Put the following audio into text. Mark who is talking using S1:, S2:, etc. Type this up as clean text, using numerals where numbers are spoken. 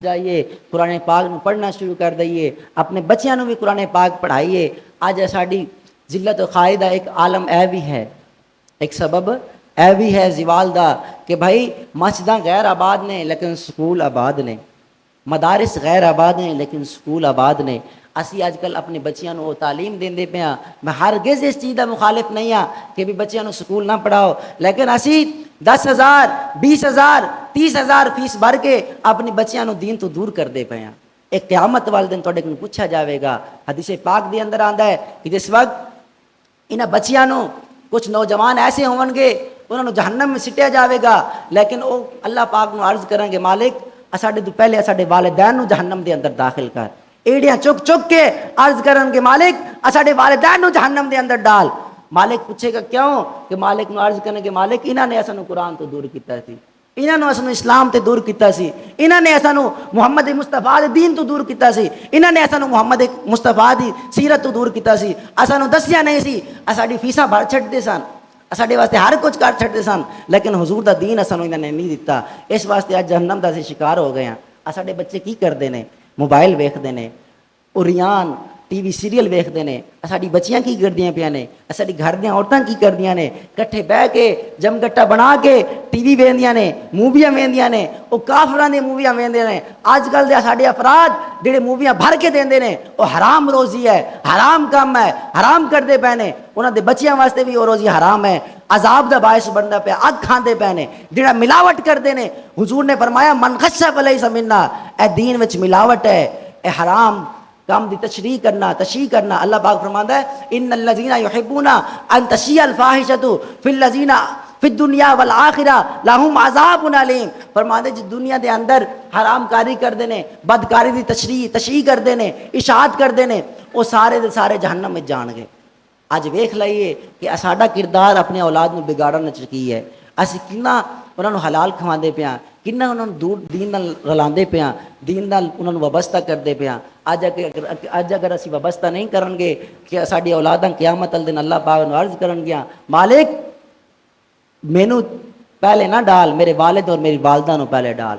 S1: جائیے قرآن پاک میں پڑھنا شروع کر دئیے، اپنے بچیاں نو بھی قرآن پاک پڑھائیے۔ آج ساڈی ذلت و قائدہ ایک عالم اے بھی ہے، ایک سبب اے بھی ہے زوال دا کہ بھائی مسجداں غیر آباد نے لیکن سکول آباد نے، مدارس غیر آباد ہیں لیکن سکول آباد نے۔ اسی اج کل اپنے بچیاں نو تعلیم دیندے پے ہاں۔ میں ہرگز اس چیز دا مخالف نہیں ہاں کہ بھی بچیاں نو سکول نہ پڑھاؤ، لیکن اسی 10,000 20,000 30,000 فیس بھر کے اپنی بچیاں نو دین تو دور کر دے پے ہاں۔ ایک قیامت والے دن تواڈے کول پوچھا جاوے گا۔ حدیث پاک دے اندر آندا ہے کہ جس وقت انہاں بچیاں نو کچھ نوجوان ایسے ہون گے انہاں نو جہنم میں سٹیا جاوے گا، لیکن وہ اللہ پاک نو عرض کریں گے مالک اساڈے تو پہلے اساڈے والدین نو جہنم دے اندر داخل کر۔ ایڑیاں چک چک کے عرض کرن گے مالک اساڈے والدین نو جہنم دے اندر ڈال۔ مالک پوچھے گا کیوں؟ کہ مالک نو عرض کرن گے مالک انہاں نے اسانو قرآن تو دور کیتا سی، انہاں نے اسانو اسلام تے دور کیتا سی، انہاں نے اسانو محمد مصطفیٰ دے دین تو دور کیتا سی، انہاں نے اسانو محمد مصطفیٰ دی سیرت تو دور کیتا سی، اسانو دسیا نہیں سی، اساڈی فیساں بھر چھڈدے سن، اساڈے واسطے ہر کچھ کر چھڈدے سن، لیکن حضور دا دین اسانو انہاں نے نہیں دتا۔ اس واسطے اج جہنم دا شکار ہو گئے ہیں۔ ساڈے بچے کی کردے نے؟ موبائل ویکھدے نے، اوریان ٹی وی سیریل ویکھدے نے۔ ساڈی بچیاں کی کردیاں پیاں نے؟ ساڈی گھر دیاں عورتاں کی کردیاں نے؟ کٹھے بہ کے جم گٹا بنا کے ٹی وی ویندیاں نے، موویاں ویندیاں نے، او کافراں دی موویاں ویندے نے۔ اج کل دے ساڈے افراد جڑے موویاں بھر کے دیندے نے او حرام روزی ہے، حرام کام ہے، حرام کردے پے نے، انہاں دے بچیاں واسطے بھی او روزی حرام ہے، عذاب دا باعث بندا پیا، اگ کھاندے پے نے، جڑا ملاوٹ کردے نے۔ حضور نے فرمایا من غش فلیس منا، اے دین وچ ملاوٹ ہے، اے حرام کام دی تشریح کرنا۔ اللہ پاک فرماندا ہے ان الذین یحبون ان تشیع الفاحشۃ فی الذین فی الدنیا والآخرہ لہم عذاب علیم۔ فرماندے جی دنیا دے اندر حرام کاری کردے نے، بدکاری دی تشریح کردے نے، اشاعت کردے نے، وہ سارے دے سارے جہنم میں جان گے۔ اج ویکھ لائیے کہ ساڈا کردار اپنے اولاد نو بگاڑن وچ کی ہے۔ اسی کنا انہاں نو حلال کھواندے پیاں، کنا انہاں نو دور دین نال رلاندے پیاں، دین نال انہاں نو وابستہ کردے پیاں۔ اج اگر اسی وابستہ نہیں کرن گے کہ ساڈی اولاداں قیامت والے دن اللہ پاک نو عرض کرن گیاں مالک مینوں پہلے نہ ڈال، میرے والد اور میری والدہ نو پہلے ڈال۔